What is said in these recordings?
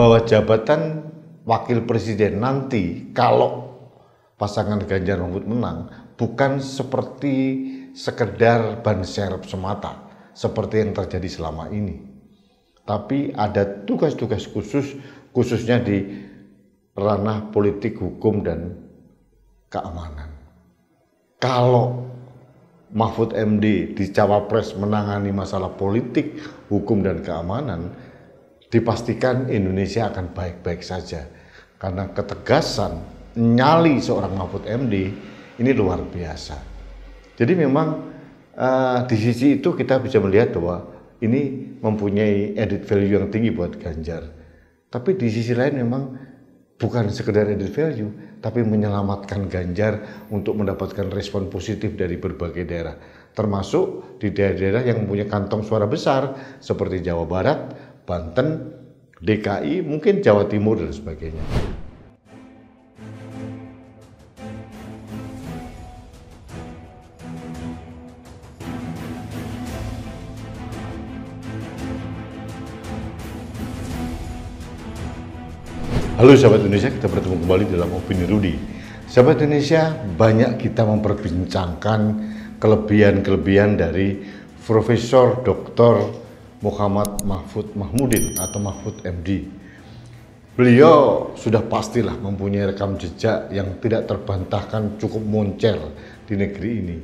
bahwa jabatan wakil presiden nanti kalau pasangan Ganjar Mahfud menang bukan seperti sekedar ban serep semata seperti yang terjadi selama ini, tapi ada tugas-tugas khususnya di ranah politik, hukum, dan keamanan. Kalau Mahfud MD di Cawapres menangani masalah politik, hukum, dan keamanan, dipastikan Indonesia akan baik-baik saja. Karena ketegasan, nyali seorang Mahfud MD ini luar biasa. Jadi memang di sisi itu kita bisa melihat bahwa ini mempunyai added value yang tinggi buat Ganjar. Tapi di sisi lain memang bukan sekedar added value, tapi menyelamatkan Ganjar untuk mendapatkan respon positif dari berbagai daerah, termasuk di daerah-daerah yang mempunyai kantong suara besar seperti Jawa Barat, Banten, DKI, mungkin Jawa Timur, dan sebagainya. Halo sahabat Indonesia, kita bertemu kembali dalam Opini Rudy. Sahabat Indonesia, banyak kita memperbincangkan kelebihan-kelebihan dari Profesor Dr. Muhammad Mahfud Mahmudin atau Mahfud MD. Beliau sudah pastilah mempunyai rekam jejak yang tidak terbantahkan, cukup moncer di negeri ini.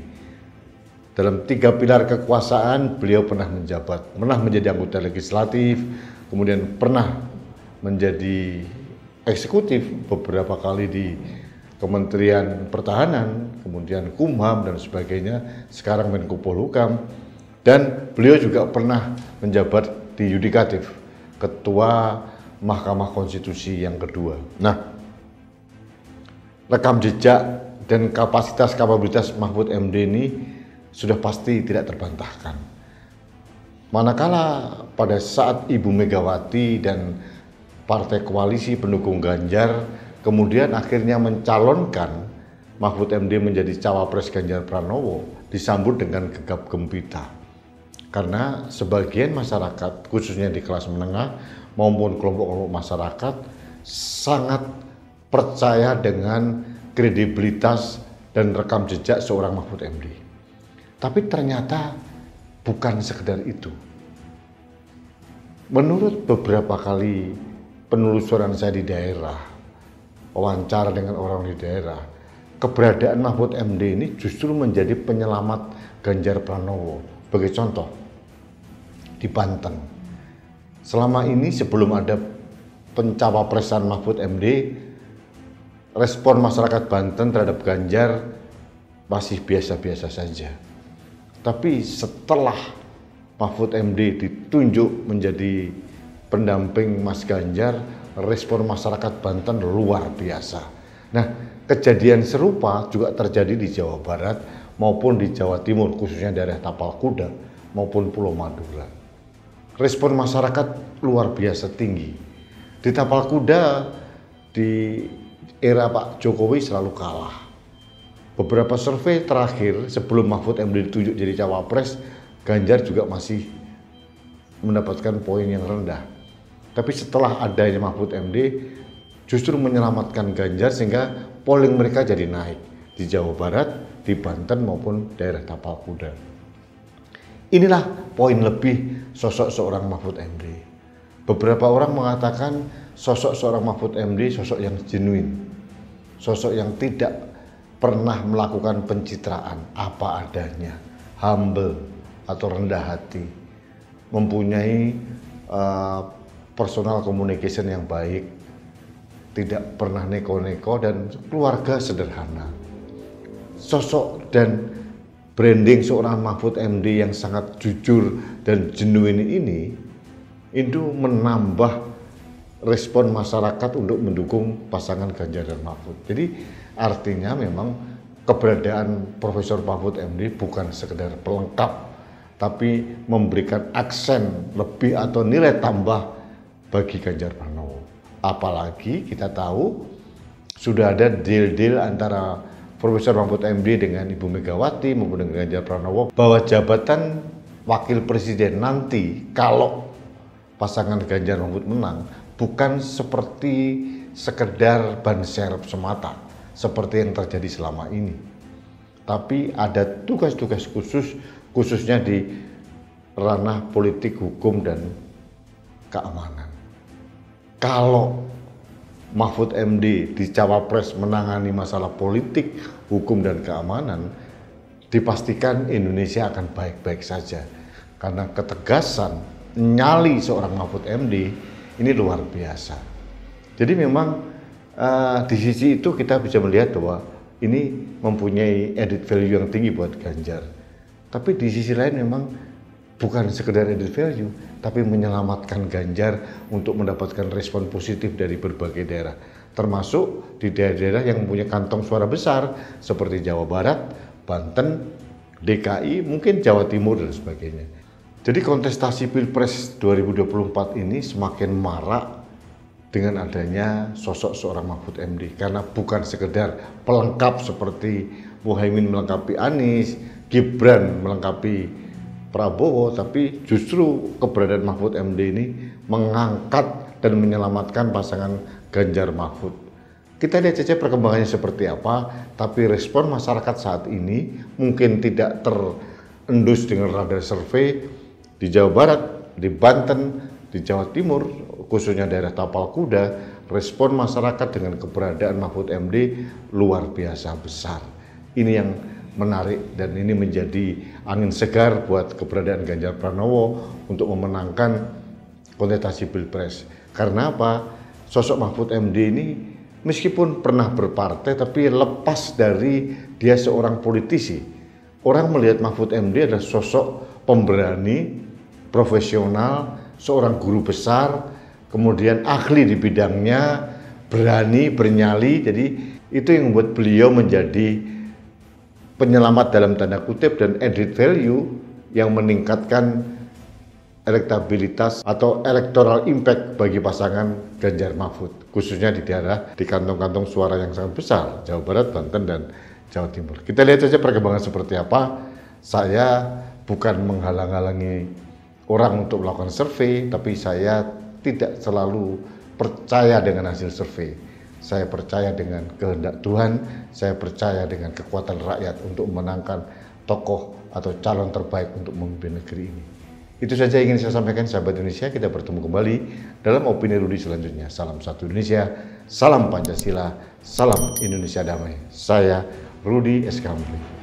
Dalam 3 pilar kekuasaan, beliau pernah menjabat, pernah menjadi anggota legislatif, kemudian pernah menjadi eksekutif beberapa kali di Kementerian Pertahanan, kemudian Kumham dan sebagainya, sekarang Menko Polhukam, dan beliau juga pernah menjabat di Yudikatif, Ketua Mahkamah Konstitusi yang kedua. Nah, rekam jejak dan kapasitas Mahfud MD ini sudah pasti tidak terbantahkan. Manakala pada saat Ibu Megawati dan partai koalisi pendukung Ganjar kemudian akhirnya mencalonkan Mahfud MD menjadi cawapres Ganjar Pranowo, disambut dengan gegap gempita. Karena sebagian masyarakat, khususnya di kelas menengah maupun kelompok-kelompok masyarakat, sangat percaya dengan kredibilitas dan rekam jejak seorang Mahfud MD. Tapi ternyata bukan sekedar itu. Menurut beberapa kali penelusuran saya di daerah, wawancara dengan orang di daerah, keberadaan Mahfud MD ini justru menjadi penyelamat Ganjar Pranowo. Sebagai contoh, di Banten, selama ini sebelum ada pencawapresan Mahfud MD, respon masyarakat Banten terhadap Ganjar masih biasa-biasa saja. Tapi setelah Mahfud MD ditunjuk menjadi pendamping Mas Ganjar, respon masyarakat Banten luar biasa. Nah, kejadian serupa juga terjadi di Jawa Barat maupun di Jawa Timur, khususnya daerah Tapal Kuda maupun Pulau Madura. Respon masyarakat luar biasa tinggi. Di Tapal Kuda, di era Pak Jokowi selalu kalah. Beberapa survei terakhir sebelum Mahfud MD ditunjuk jadi cawapres, Ganjar juga masih mendapatkan poin yang rendah. Tapi setelah adanya Mahfud MD justru menyelamatkan Ganjar sehingga polling mereka jadi naik di Jawa Barat, di Banten maupun daerah Tapal Kuda. Inilah poin lebih sosok seorang Mahfud MD. Beberapa orang mengatakan sosok seorang Mahfud MD sosok yang genuine, sosok yang tidak pernah melakukan pencitraan, apa adanya, humble atau rendah hati, mempunyai personal communication yang baik, tidak pernah neko-neko, dan keluarga sederhana. Sosok dan branding seorang Mahfud MD yang sangat jujur dan genuine ini itu menambah respon masyarakat untuk mendukung pasangan Ganjar dan Mahfud. Jadi artinya memang keberadaan Profesor Mahfud MD bukan sekedar pelengkap, tapi memberikan aksen lebih atau nilai tambah bagi Ganjar Pranowo. Apalagi kita tahu sudah ada deal-deal antara Profesor Mahfud MD dengan Ibu Megawati maupun dengan Ganjar Pranowo bahwa jabatan wakil presiden nanti kalau pasangan Ganjar Mahfud menang bukan seperti sekedar ban serep semata seperti yang terjadi selama ini. Tapi ada tugas-tugas khusus, khususnya di ranah politik, hukum, dan keamanan. Kalau Mahfud MD di Cawapres menangani masalah politik, hukum, dan keamanan, dipastikan Indonesia akan baik-baik saja. Karena ketegasan, nyali seorang Mahfud MD ini luar biasa. Jadi memang di sisi itu kita bisa melihat bahwa ini mempunyai added value yang tinggi buat Ganjar. Tapi di sisi lain memang bukan sekedar added value, tapi menyelamatkan Ganjar untuk mendapatkan respon positif dari berbagai daerah, termasuk di daerah-daerah yang mempunyai kantong suara besar seperti Jawa Barat, Banten, DKI, mungkin Jawa Timur, dan sebagainya. Jadi kontestasi Pilpres 2024 ini semakin marak dengan adanya sosok seorang Mahfud MD, karena bukan sekedar pelengkap seperti Muhaimin melengkapi Anies, Gibran melengkapi Prabowo, tapi justru keberadaan Mahfud MD ini mengangkat dan menyelamatkan pasangan Ganjar Mahfud. Kita lihat saja perkembangannya seperti apa, tapi respon masyarakat saat ini mungkin tidak terendus dengan radar survei di Jawa Barat, di Banten, di Jawa Timur, khususnya daerah Tapal Kuda. Respon masyarakat dengan keberadaan Mahfud MD luar biasa besar. Ini yang menarik dan ini menjadi angin segar buat keberadaan Ganjar Pranowo untuk memenangkan kontestasi Pilpres. Karena apa? Sosok Mahfud MD ini meskipun pernah berpartai tapi lepas dari dia seorang politisi. Orang melihat Mahfud MD adalah sosok pemberani, profesional, seorang guru besar, kemudian ahli di bidangnya, berani, bernyali. Jadi itu yang membuat beliau menjadi penyelamat dalam tanda kutip dan added value yang meningkatkan elektabilitas atau electoral impact bagi pasangan Ganjar Mahfud, khususnya di daerah di kantong-kantong suara yang sangat besar, Jawa Barat, Banten, dan Jawa Timur. Kita lihat saja perkembangan seperti apa. Saya bukan menghalang-halangi orang untuk melakukan survei, tapi saya tidak selalu percaya dengan hasil survei. Saya percaya dengan kehendak Tuhan, saya percaya dengan kekuatan rakyat untuk memenangkan tokoh atau calon terbaik untuk memimpin negeri ini. Itu saja yang ingin saya sampaikan, sahabat Indonesia. Kita bertemu kembali dalam Opini Rudi selanjutnya. Salam satu Indonesia, salam Pancasila, salam Indonesia damai. Saya Rudi S. Kamli.